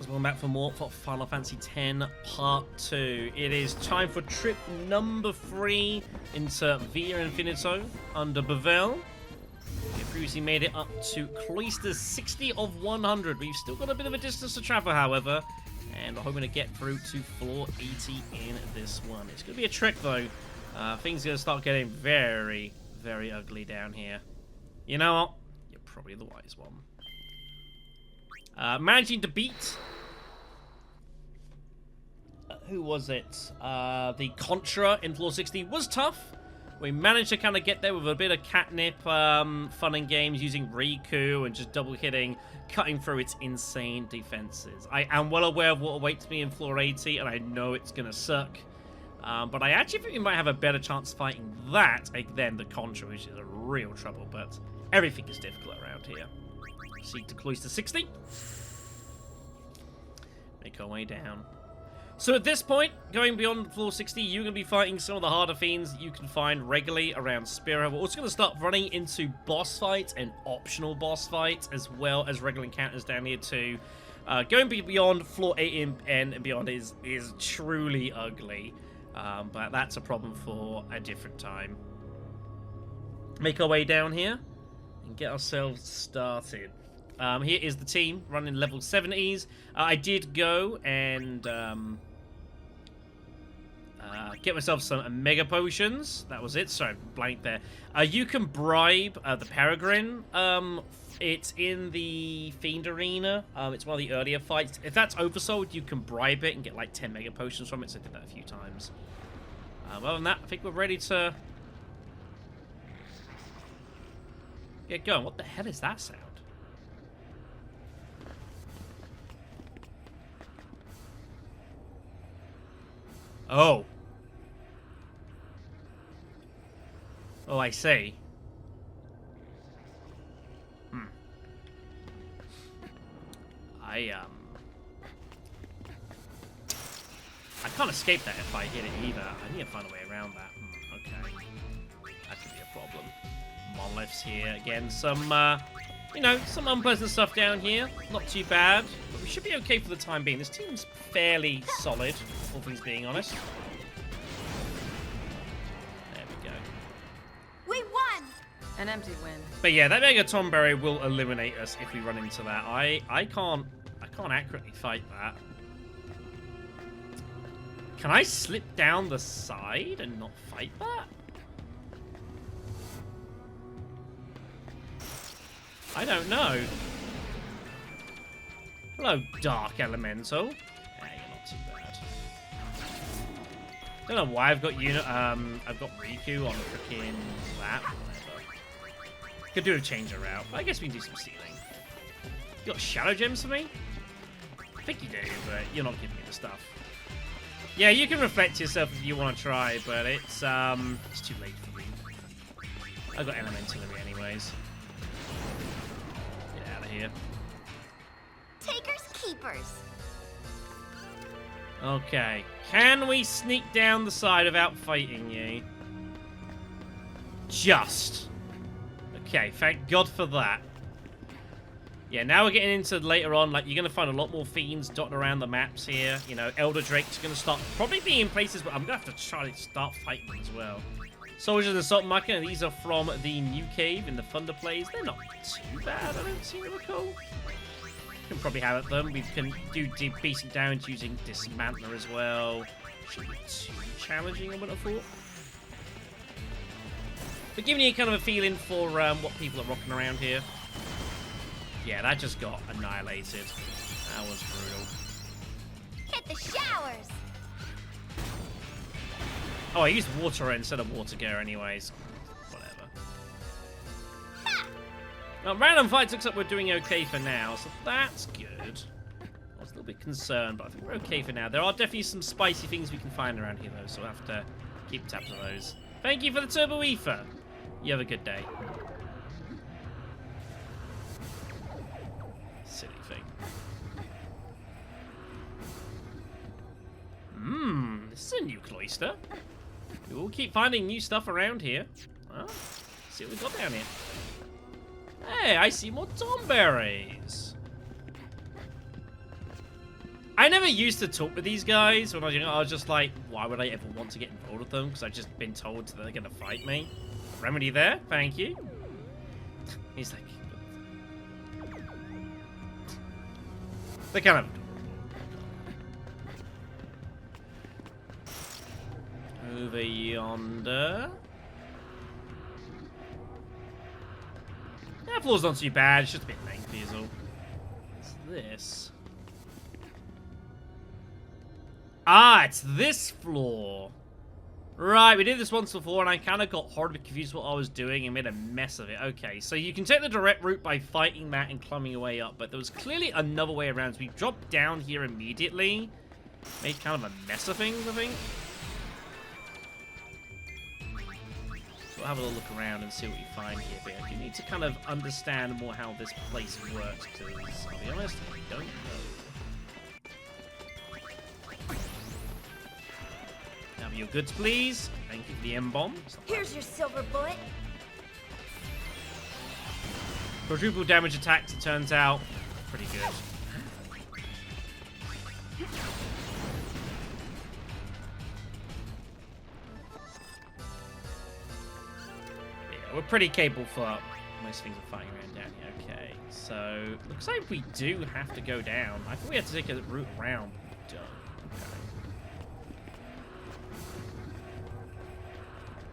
Welcome back for more for Final Fantasy X Part 2. It is time for trip number 3 into Via Infinito under Bevel. We previously made it up to Cloister 60 of 100. We've still got a bit of a distance to travel, however, and we're hoping to get through to floor 80 in this one. It's going to be a trick, though. Things are going to start getting very, very ugly down here. You know what? You're probably the wise one. Managing to beat... who was it? The Concherer in floor 60 was tough. We managed to kind of get there with a bit of catnip fun and games using Riku and just double hitting, cutting through its insane defenses. I am well aware of what awaits me in floor 80, and I know it's going to suck. But I actually think we might have a better chance fighting that than the Concherer, which is a real trouble. But everything is difficult around here. Seek to Cloister 60. Make our way down. So at this point, going beyond floor 60, you're going to be fighting some of the harder fiends that you can find regularly around Spira. We're also going to start running into boss fights and optional boss fights, as well as regular encounters down here too. Going beyond floor 8 and beyond is truly ugly, but that's a problem for a different time. Make our way down here and get ourselves started. Here is the team running level 70s. I did go and get myself some mega potions. That was it. Sorry, blank there. You can bribe the Peregrine. It's in the Fiend Arena. It's one of the earlier fights. If that's oversold, you can bribe it and get like 10 mega potions from it. So I did that a few times. Other than that, I think we're ready to get going. What the hell is that sound? Oh. Oh, I see. I can't escape that if I hit it either. I need to find a way around that. Okay. That could be a problem. Monoliths here. Again, some, you know, some unpleasant stuff down here. Not too bad. But we should be okay for the time being. This team's fairly solid, all things being honest. There we go. We won! An empty win. But yeah, that Mega Tomberry will eliminate us if we run into that. I can't accurately fight that. Can I slip down the side and not fight that? I don't know. Hello, Dark Elemental. Yeah, you're not too bad. Don't know why I've got I've got Riku on freaking that. Whatever. Could do a change of route, but I guess we can do some sealing. You got Shadow Gems for me? I think you do, but you're not giving me the stuff. Yeah, you can reflect yourself if you want to try, but it's too late for me. I've got Elemental in me anyways. Get out of here. Takers keepers. Okay. Can we sneak down the side without fighting you? Just. Okay, thank God for that. Yeah, now we're getting into later on, like, you're going to find a lot more fiends dotted around the maps here. You know, Elder Drake's going to start probably being in places, but I'm going to have to try to start fighting them as well. Soldiers and Salt Market, these are from the new cave in the Thunder Plays. They're not too bad, I don't seem to recall. Can probably have at them. We can do decent damage using Dismantler as well. Shouldn't be too challenging, I would have thought. But giving you kind of a feeling for what people are rocking around here. Yeah, that just got annihilated. That was brutal. Hit the showers. Oh, I used water instead of water gear anyways. Whatever. Now, random fights looks like we're doing okay for now, so that's good. I was a little bit concerned, but I think we're okay for now. There are definitely some spicy things we can find around here, though, so we'll have to keep tabs on those. Thank you for the Turbo Ether. You have a good day. Silly thing. This is a new cloister. We'll keep finding new stuff around here. Well, see what we've got down here. Hey, I see more tomberries. I never used to talk with these guys when I was young. I was just like, why would I ever want to get involved with them? Because I've just been told that they're going to fight me. Remedy there, thank you. He's like... They're kind of... Over yonder. That floor's not too bad, it's just a bit lengthy is all. What's this? Ah, it's this floor. Right, we did this once before and I kind of got horribly confused what I was doing and made a mess of it. Okay, so you can take the direct route by fighting that and climbing your way up, but there was clearly another way around. So we dropped down here immediately. Made kind of a mess of things, I think. So we'll have a little look around and see what we find here, but you need to kind of understand more how this place works, because I'll be honest, I don't know. Have your goods, please. Thank you for the M-bomb. Here's your silver bullet. Quadruple damage attacks, it turns out. Pretty good. Yeah, we're pretty capable for most things we're fighting around down here. Okay, so looks like we do have to go down. I thought we had to take a route around. But we don't.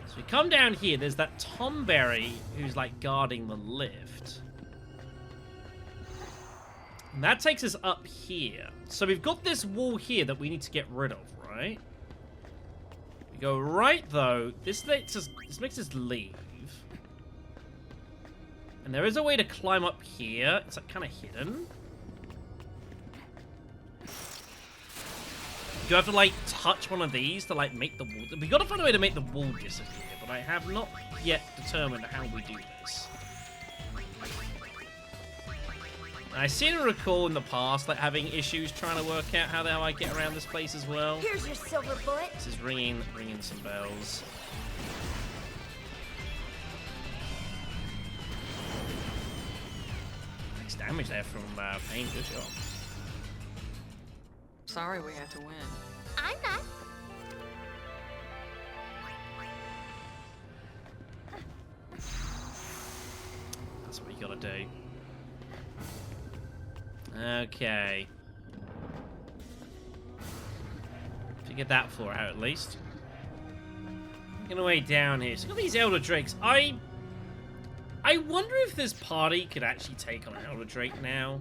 So we come down here, there's that Tomberry who's like guarding the lift. And that takes us up here. So we've got this wall here that we need to get rid of, right? We go right though, this makes us leave. And there is a way to climb up here. It's like kind of hidden. You have to like touch one of these to like make the wall. We gotta find a way to make the wall disappear, but I have not yet determined how we do this. I seem to recall in the past like having issues trying to work out how the hell I get around this place as well. Here's your silver bullet. This is ringing some bells. Nice damage there from Pain. Good job. Sorry we had to win. I'm not. That's what you gotta do. Okay. Figure that floor out at least. Making our way down here. So look at these Elder Drakes. I wonder if this party could actually take on an Elder Drake now.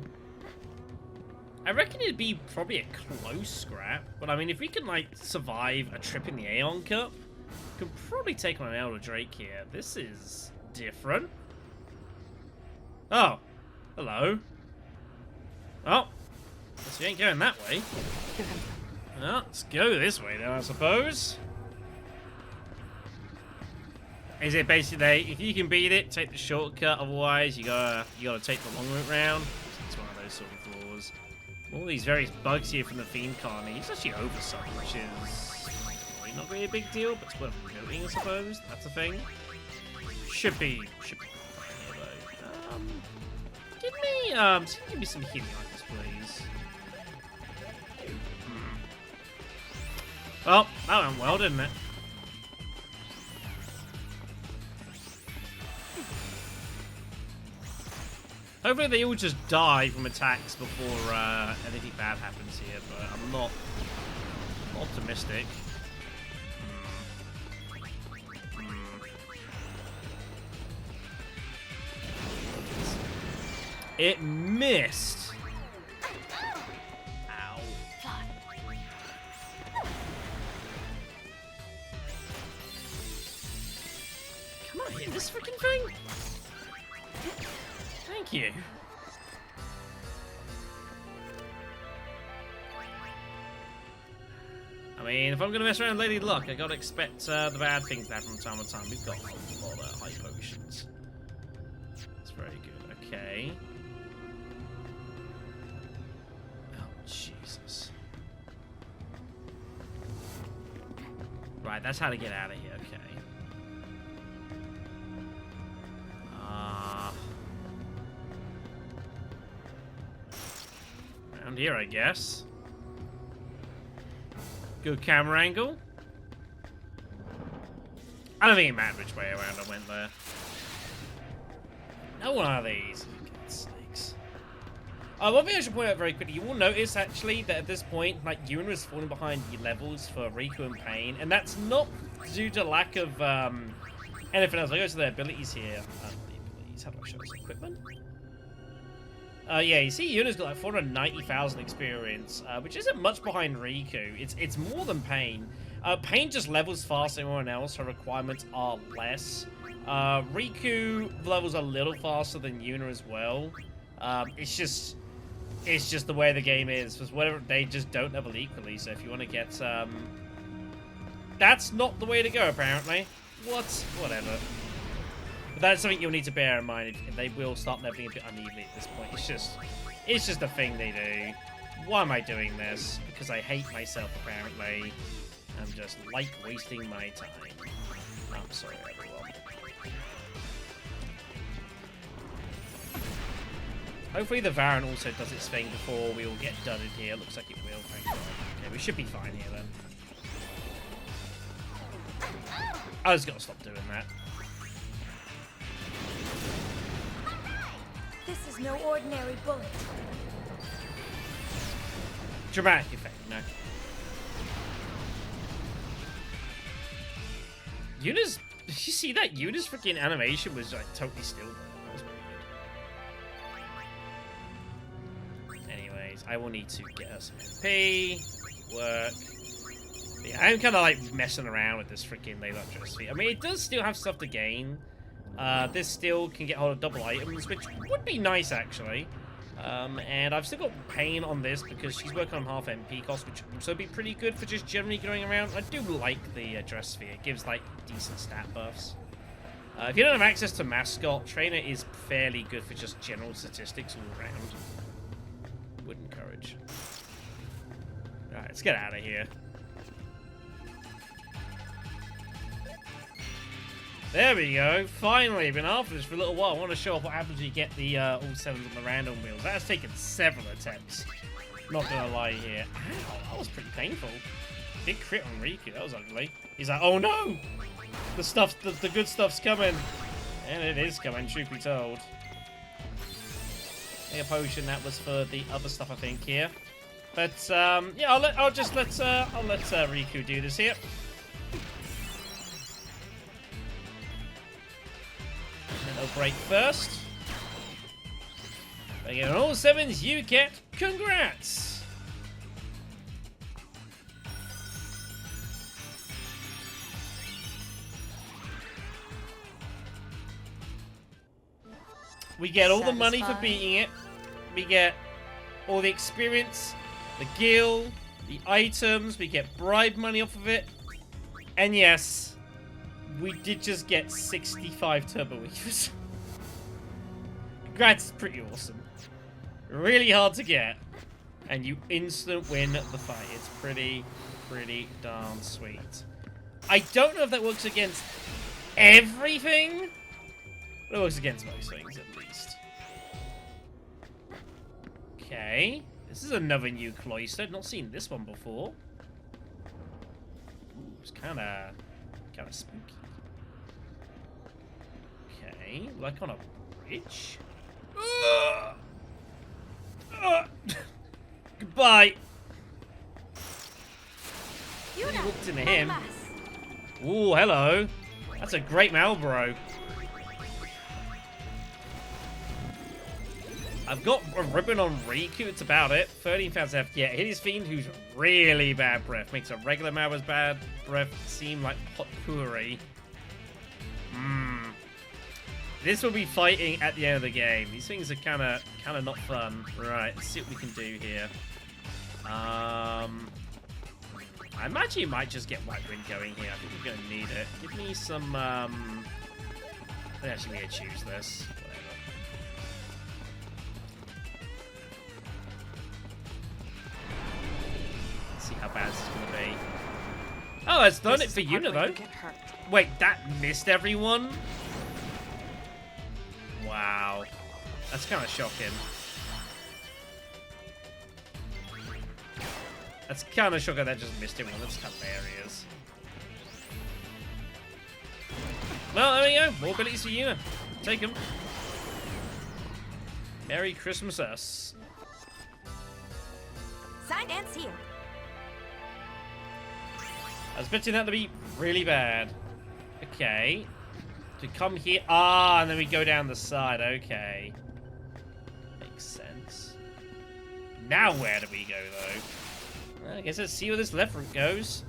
I reckon it'd be probably a close scrap, but I mean, if we can like survive a trip in the Aeon Cup, we could probably take on an Elder Drake here. This is different. Oh, hello. Oh, guess we ain't going that way. Well, let's go this way then, I suppose. Is it basically if you can beat it, take the shortcut? Otherwise, you gotta take the long route round. It's one of those sort of flaws. All these various bugs here from the Fiend Colony. It's actually oversight, which is probably not really a big deal, but it's worth noting, I suppose. That's a thing. Should be fine here, though. Give me some healing items, please. Well, that went well, didn't it? Hopefully they all just die from attacks before anything bad happens here, but I'm not optimistic. It missed! Ow. Come on, hit this freaking thing! Thank you. I mean, if I'm gonna mess around with Lady Luck, I gotta expect the bad things to happen from time to time. We've got a lot of high potions. That's very good. Okay. Oh, Jesus. Right, that's how to get out of here. Okay. Around here, I guess. Good camera angle. I don't think it mattered which way around I went there. No one of these. God's sakes. One thing I should point out very quickly, you will notice actually that at this point, like, Yuna is falling behind the levels for Riku and Pain, and that's not due to lack of anything else. I go to their abilities here. The abilities, how do I show this? Equipment? Yeah, you see Yuna's got like 490,000 experience, which isn't much behind Riku. It's more than Pain. Pain just levels faster than everyone else, her requirements are less. Riku levels a little faster than Yuna as well. It's just the way the game is, because whatever, they just don't level equally, so if you want to get, that's not the way to go, apparently. Whatever. But that's something you'll need to bear in mind, if they will start leveling a bit unevenly at this point. It's just a thing they do. Why am I doing this? Because I hate myself, apparently. I'm just like wasting my time. I'm sorry, everyone. Hopefully the Varan also does its thing before we all get done in here. Looks like it will, thank God. Okay, we should be fine here then. I just gotta stop doing that. This is no ordinary bullet. Dramatic effect, no. Yuna's... Did you see that? Yuna's freaking animation was like totally still. That was pretty good. Anyways, I will need to get her some MP. Work. But yeah, I'm kind of like messing around with this freaking Layla dress feat. I mean, it does still have stuff to gain. This still can get hold of double items, which would be nice actually. And I've still got Pain on this because she's working on half MP cost, which would also be pretty good for just generally going around. I do like the dress sphere. It gives like decent stat buffs. If you don't have access to Mascot, Trainer is fairly good for just general statistics all around. Would encourage. Alright, let's get out of here. There we go. Finally, been after this for a little while. I want to show off what happens when you get the all sevens on the random wheels. That has taken several attempts. Not gonna lie here. Ow, that was pretty painful. Big crit on Riku. That was ugly. He's like, oh no! The good stuff's coming. And it is coming, truth be told. A potion that was for the other stuff, I think, here. But yeah, I'll let Riku do this here. Break first. By getting all sevens, you get congrats. We get all the money for beating it. We get all the experience, the gil, the items. We get bribe money off of it. And yes, we did just get 65 turbo weavers. Congrats, it's pretty awesome. Really hard to get. And you instant win the fight. It's pretty darn sweet. I don't know if that works against everything. But it works against most things, at least. Okay. This is another new cloister. Not seen this one before. Ooh, it's kind of spooky. Okay, like on a bridge. Goodbye. You walked into him. Ooh, hello. That's a great Marlboro. I've got a ribbon on Riku, it's about it. 13,000 F. Yeah, Hideous Fiend, who's really bad breath. Makes a regular Marlboro's bad breath seem like potpourri. This will be fighting at the end of the game. These things are kind of not fun. Right, let's see what we can do here. I imagine you might just get White Wind going here. I think we're going to need it. Give me some, I actually need to choose this. Whatever. Let's see how bad this is going to be. Oh, that's done it for Yuna, though. Wait, that missed everyone? Wow. That's kind of shocking. That's kind of shocking that just missed him. Well, that's hilarious. Well, there we go. More abilities for Yuna. Take them. Merry Christmas us. Sign and seal. I was expecting that to be really bad. Okay. To come here. Ah, and then we go down the side. Okay. Makes sense. Now where do we go, though? Well, I guess let's see where this left route goes.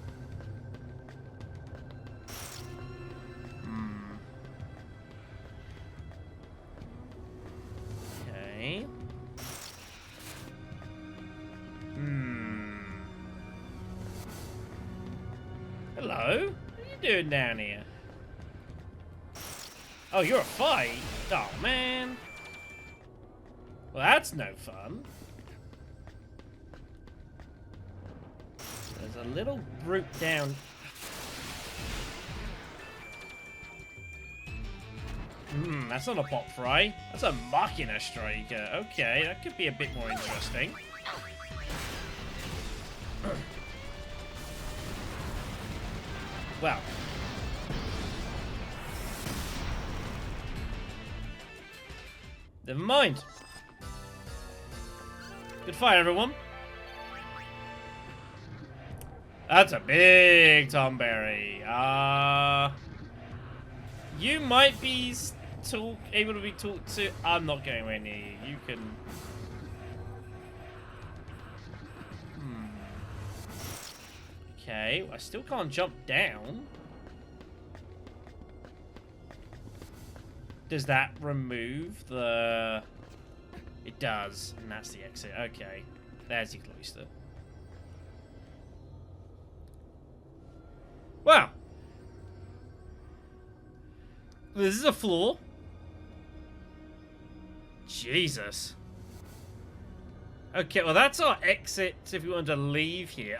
Okay. Hello? What are you doing down here? Oh, you're a fight? Oh, man. Well, that's no fun. There's a little brute down. That's not a pop fry. That's a Machina Striker. Okay, that could be a bit more interesting. Well. Never mind. Good fight, everyone. That's a big Tomberry. You might be able to be talked to. I'm not going anywhere near you. You can. Okay, I still can't jump down. Does that remove the... It does, and that's the exit. Okay, there's your cloister. Wow. This is a floor. Jesus. Okay, well that's our exit if we want to leave here.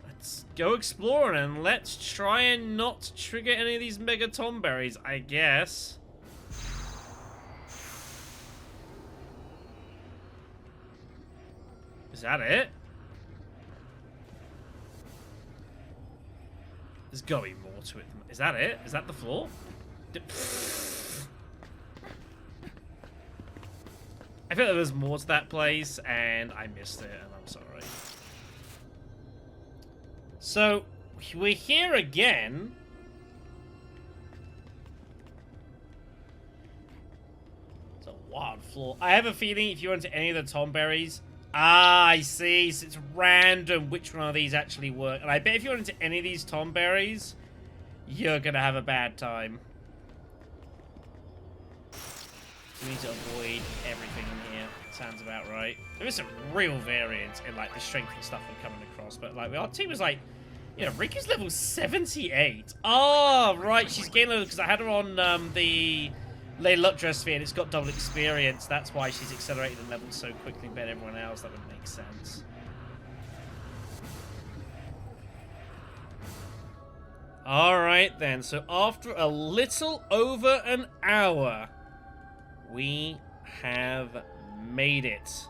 Let's go exploring and let's try and not trigger any of these mega tomberries, I guess. Is that it? There's gotta be more to it. Is that it? Is that the floor? I feel like there was more to that place and I missed it and I'm sorry. So, we're here again. It's a wild floor. I have a feeling if you went to any of the tomberries... Ah, I see. So it's random which one of these actually work. And I bet if you went into any of these tomberries, you're going to have a bad time. We need to avoid everything in here. Sounds about right. There is some real variance in like the strength and stuff we're coming across, but like our team was like, you know, Rika's level 78. Oh, right, she's getting level because I had her on the Lady Luck dress sphere and it's got double experience. That's why she's accelerated in levels so quickly compared to everyone else. That would make sense. Alright then, so after a little over an hour, we have made it.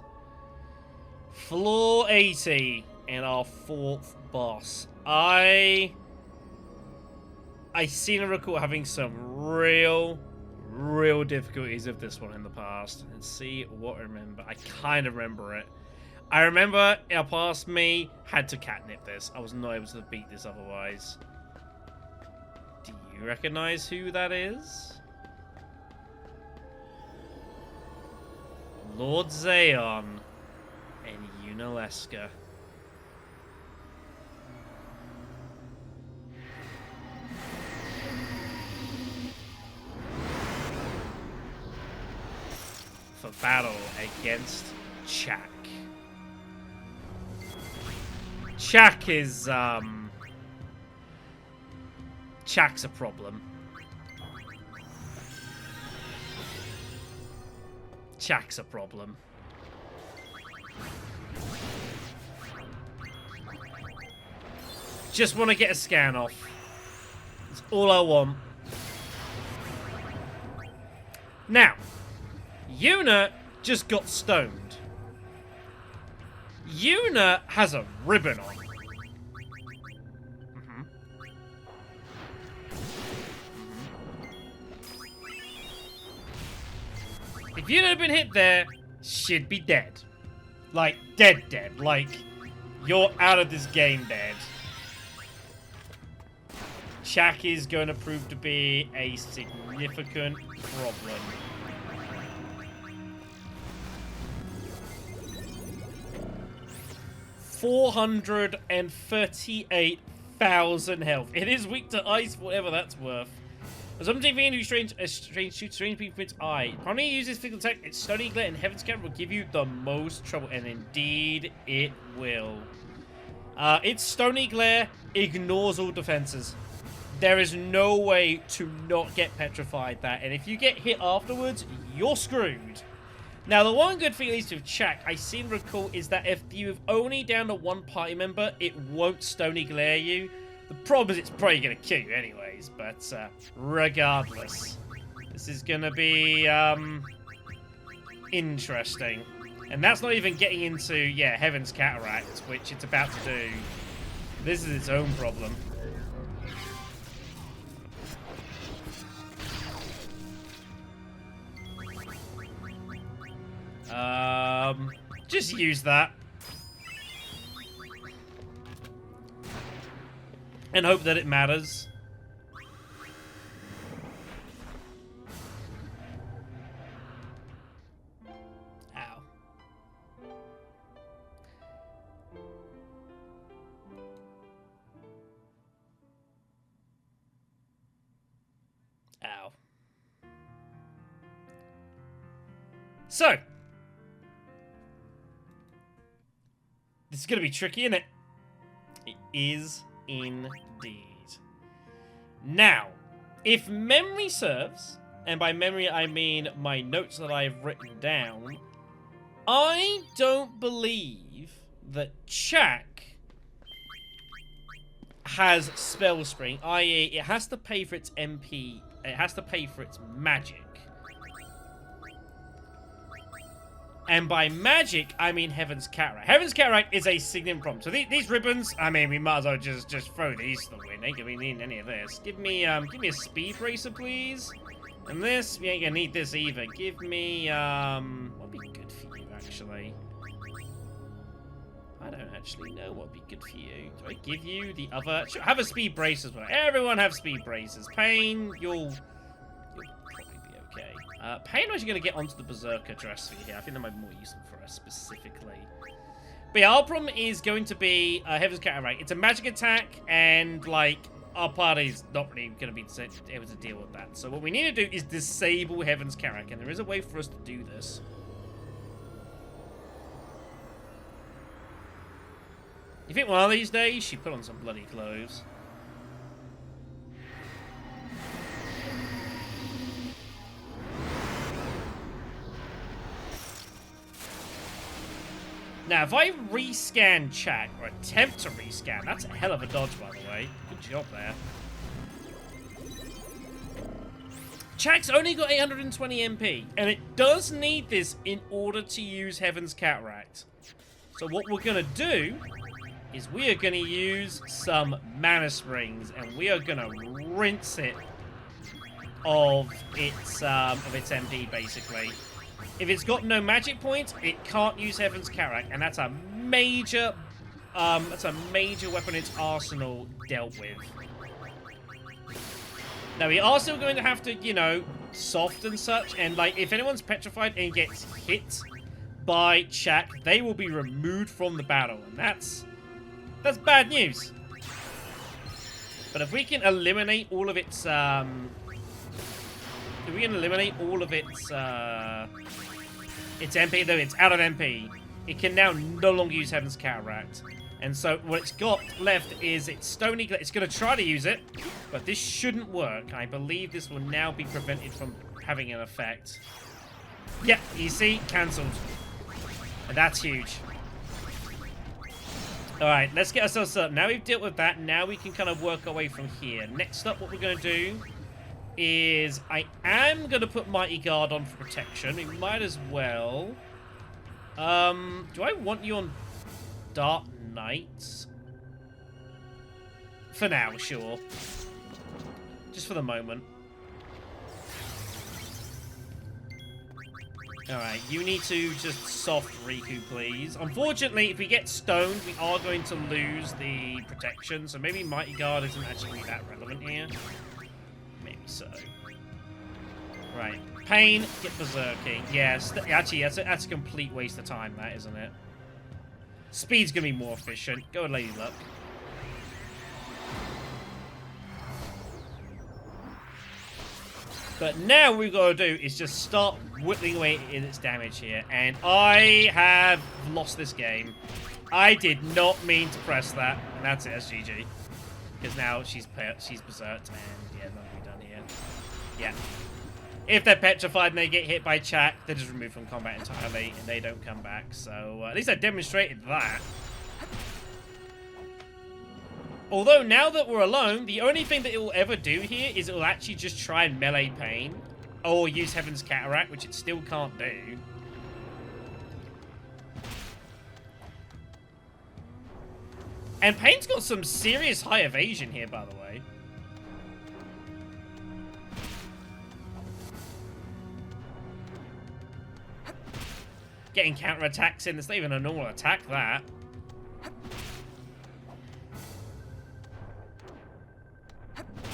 Floor 80 and our fourth boss. I seem to recall having some real difficulties with this one in the past. Let's see what I remember. I kind of remember it. I remember our past me had to catnip this. I was not able to beat this otherwise. Do you recognize who that is? Lord Zayon and Yunaleska. For battle against Chak. Chak is, Chak's a problem. Chak's a problem. Just want to get a scan off. That's all I want. Now, Yuna just got stoned. Yuna has a ribbon on. If Yuna had been hit there, she'd be dead. Like, dead. Like, you're out of this game dead. Chak is going to prove to be a significant problem. $438,000 health. It is weak to ice, whatever that's worth. Some TV who shoots strange people with its eye. Probably uses physical attack. Its stony glare and heaven's camp will give you the most trouble, and indeed it will. Its stony glare ignores all defenses. There is no way to not get petrified that, and if you get hit afterwards, you're screwed. Now, the one good thing, at least with Chak, I seem to recall, is that if you've only down to one party member, it won't stony glare you. The problem is it's probably going to kill you anyways, but regardless. This is going to be interesting. And that's not even getting into, yeah, Heaven's Cataract, which it's about to do. This is its own problem. Just use that. And hope that it matters. Ow. Ow. So. This is going to be tricky, isn't it? It is indeed. Now, if memory serves, and by memory I mean my notes that I've written down, I don't believe that Chak has Spell Spring, i.e. it has to pay for its MP, it has to pay for its magic. And by magic, I mean Heaven's Cataract. Heaven's Cataract is a significant problem. So these ribbons, I mean, we might as well just throw these to the wind. Ain't gonna need any of this. Give me a speed bracer, please. And this, we ain't gonna need this either. Give me, what'd be good for you, actually? I don't actually know what'd be good for you. Do I give you the other? Sure, have a speed brace as well. Everyone have speed braces. Pain, you'll probably be okay. Pain, I'm actually going to get onto the Berserker dress for you here. I think that might be more useful for us specifically. But yeah, our problem is going to be Heaven's Cataract. It's a magic attack, and like our party's not really going to be able to deal with that. So what we need to do is disable Heaven's Cataract, and there is a way for us to do this. You think one of these days she put on some bloody clothes? Now, if I rescan Chak, or attempt to rescan, that's a hell of a dodge, by the way. Good job there. Chak's only got 820 MP, and it does need this in order to use Heaven's Cataract. So what we're going to do is we are going to use some Mana Springs, and we are going to rinse it of its MP, basically. If it's got no magic points, it can't use Heaven's Cataract, and that's a major weapon in its arsenal dealt with. Now, we are still going to have to, you know, soft and such, and like, if anyone's petrified and gets hit by Chak, they will be removed from the battle, and that's bad news. But if we can eliminate all of its, if we can eliminate all of its MP, though it's out of MP, it can now no longer use Heaven's Cataract. And so what it's got left is its Stony Glare. It's going to try to use it, but this shouldn't work. I believe this will now be prevented from having an effect. Yeah, you see? Cancelled. And that's huge. Alright, let's get ourselves set up. Now we've dealt with that, now we can kind of work our way from here. Next up, what we're going to do is I am going to put Mighty Guard on for protection. We might as well. Do I want you on Dark Knight. For now, sure. Just for the moment. Alright, you need to just soft Riku, please. Unfortunately, if we get stoned, we are going to lose the protection, so maybe Mighty Guard isn't actually that relevant here. Maybe so. Right. Pain, get berserking. Yes, actually, that's a complete waste of time, that, isn't it? Speed's gonna be more efficient. Go with Lady Luck. But now what we've got to do is just start whittling away in its damage here. And I have lost this game. I did not mean to press that. And that's it, that's GG. Because now she's berserked and yeah, nothing can be done here. Yeah. If they're petrified and they get hit by Chak, they're just removed from combat entirely and they don't come back. So at least I demonstrated that. Although, now that we're alone, the only thing that it will ever do here is it will actually just try and melee Pain. Or use Heaven's Cataract, which it still can't do. And Pain's got some serious high evasion here, by the way. Getting counterattacks in, it's not even a normal attack, that.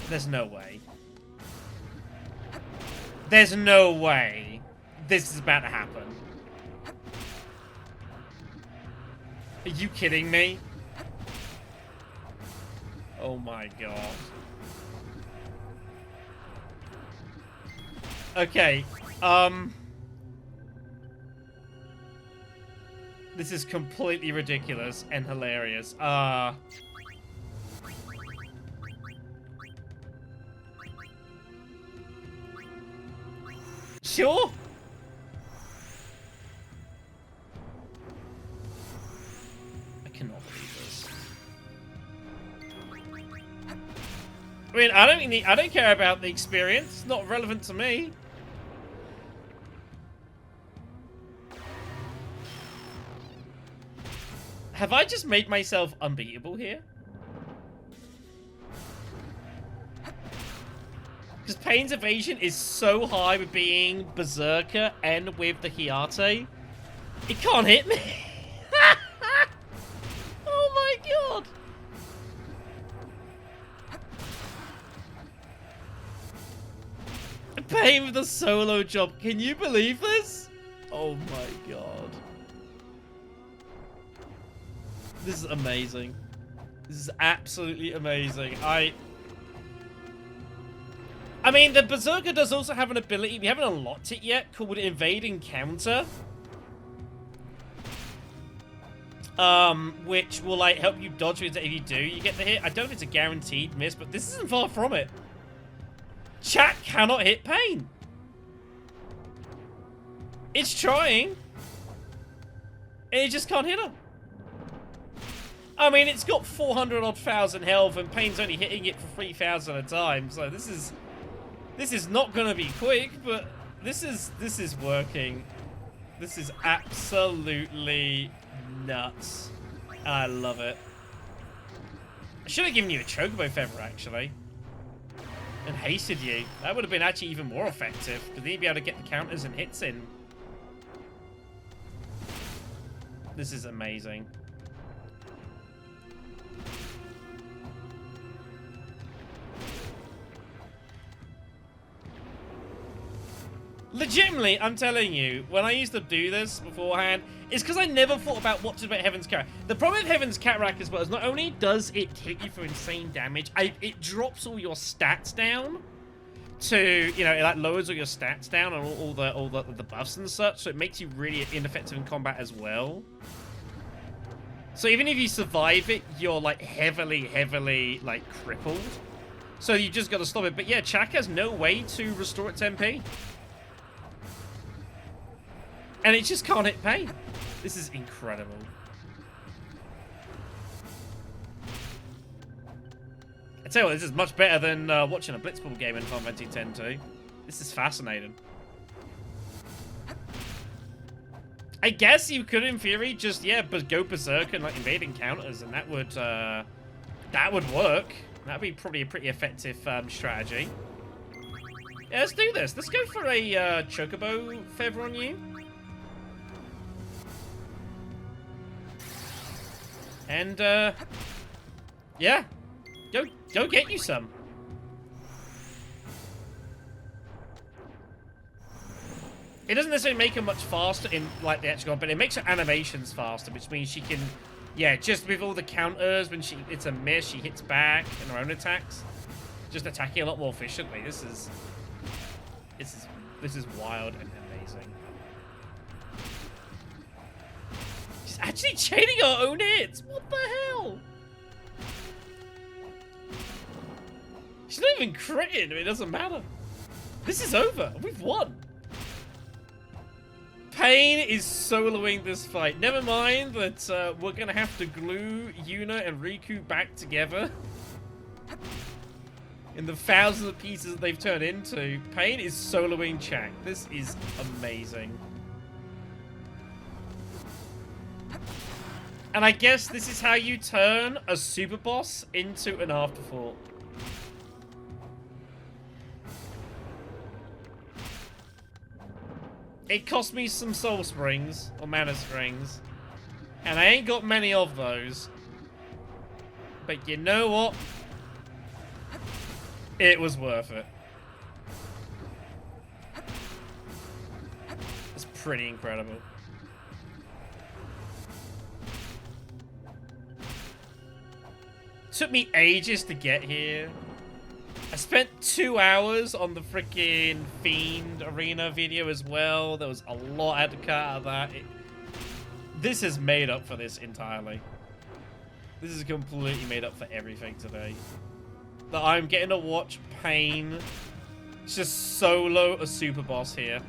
There's no way. There's no way this is about to happen. Are you kidding me? Oh my god. Okay, this is completely ridiculous and hilarious. Sure. I cannot believe this. I mean, I don't care about the experience. It's not relevant to me. Have I just made myself unbeatable here? Because Pain's evasion is so high with being Berserker and with the Hyate. It can't hit me. Oh my god. Pain with the solo job. Can you believe this? Oh my god. This is amazing. This is absolutely amazing. I mean, the Berserker does also have an ability, we haven't unlocked it yet, called Invade and Counter. Which will, like, help you dodge it if you do, you get the hit. I don't know if it's a guaranteed miss, but this isn't far from it. Chak cannot hit Pain. It's trying. And it just can't hit him. I mean, it's got 400,000 health, and Pain's only hitting it for 3,000 a time, so this is not gonna be quick, but this is working. This is absolutely nuts. I love it. I should have given you a Chocobo Feather, actually. And hasted you. That would have been actually even more effective, because then you'd be able to get the counters and hits in. This is amazing. Legitimately, I'm telling you, when I used to do this beforehand, it's because I never thought about what to do about Heaven's Cataract. The problem with Heaven's Cataract as well is not only does it hit you for insane damage, it drops all your stats down to, you know, it like lowers all your stats down and all the buffs and such, so it makes you really ineffective in combat as well. So even if you survive it, you're like heavily like crippled. So you just got to stop it. But yeah, Chak has no way to restore its MP. And it just can't hit Pain. This is incredible. I tell you what, this is much better than watching a Blitzball game in Final Fantasy X-2. This is fascinating. I guess you could, in theory, just, yeah, but go berserk and, like, invade encounters, and that would work. That'd be probably a pretty effective strategy. Yeah, let's do this. Let's go for a chocobo feather on you. And, yeah. Go get you some. It doesn't necessarily make her much faster in, like, the actual, but it makes her animations faster, which means she can, yeah, just with all the counters, when it's a miss, she hits back in her own attacks. Just attacking a lot more efficiently. This is wild and amazing. She's actually chaining her own hits! What the hell? She's not even critting, I mean, it doesn't matter. This is over. We've won. Pain is soloing this fight. Never mind that we're gonna have to glue Yuna and Riku back together. In the thousands of pieces that they've turned into. Pain is soloing Chak. This is amazing. And I guess this is how you turn a super boss into an afterthought. It cost me some soul springs, or mana springs. And I ain't got many of those. But you know what? It was worth it. It's pretty incredible. Took me ages to get here. I spent 2 hours on the freaking Fiend Arena video as well. There was a lot I had to cut out of that. This is made up for this entirely. This is completely made up for everything today. That I'm getting to watch Pain just solo a super boss here.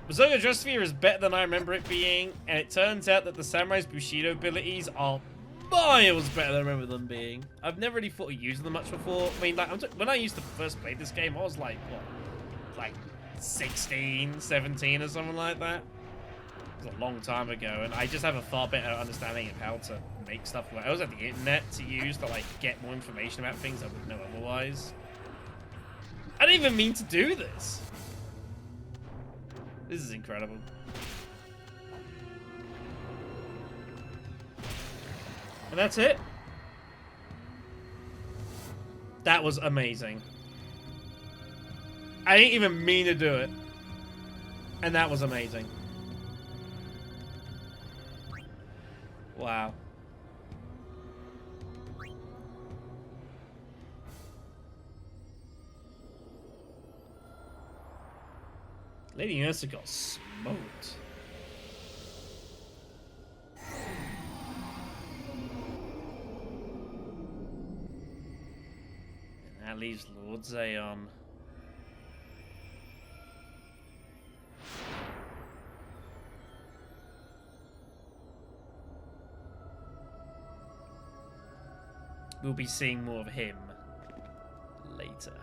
Berserker Dress Sphere is better than I remember it being, and it turns out that the Samurai's Bushido abilities are miles better than I remember them being. I've never really thought of using them much before. I mean, like, when I used to first play this game, I was like, what? Like 16, 17 or something like that. It was a long time ago, and I just have a far better understanding of how to make stuff. Like, I was at the internet to use to, like, get more information about things I would know otherwise. I didn't even mean to do this. This is incredible. And that's it. That was amazing. I didn't even mean to do it. And that was amazing. Wow. Lady Ursa got smoked. And that leaves Lord Zayon. We'll be seeing more of him later.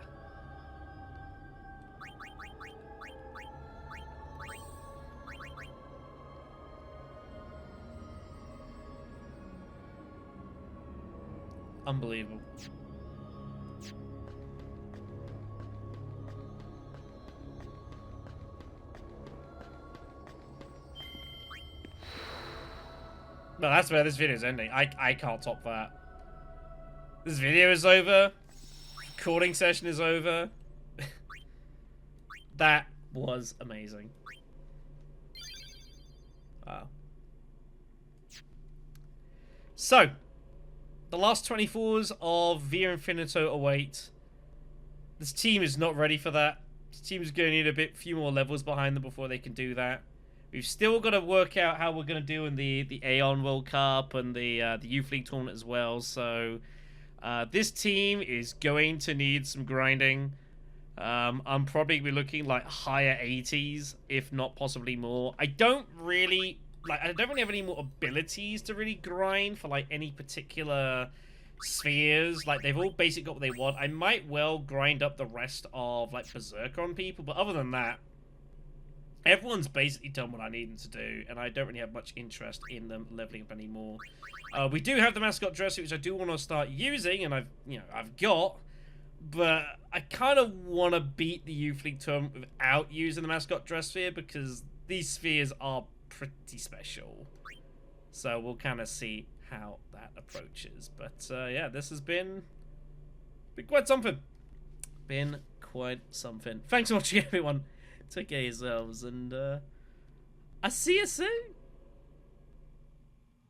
Unbelievable. No, that's where this video is ending. I can't top that. This video is over. Recording session is over. That was amazing. Wow. So, the last 24s of Via Infinito await. This team is not ready for that. This team is going to need a few more levels behind them before they can do that. We've still got to work out how we're going to do in the Aeon World Cup and the Youth League tournament as well. So this team is going to need some grinding. I'm probably be looking like higher 80s, if not possibly more. I don't really have any more abilities to really grind for like any particular spheres. Like, they've all basically got what they want. I might well grind up the rest of like Berserker on people, but other than that, Everyone's basically done what I need them to do, and I don't really have much interest in them leveling up anymore. We do have the mascot dress, which I do want to start using, and I've got, but I kind of want to beat the youth league tournament without using the mascot dress sphere, because these spheres are pretty special. So we'll kind of see how that approaches. But yeah, this has been quite something. Been quite something. Thanks for watching, everyone. Take care of yourselves, and I'll see you soon.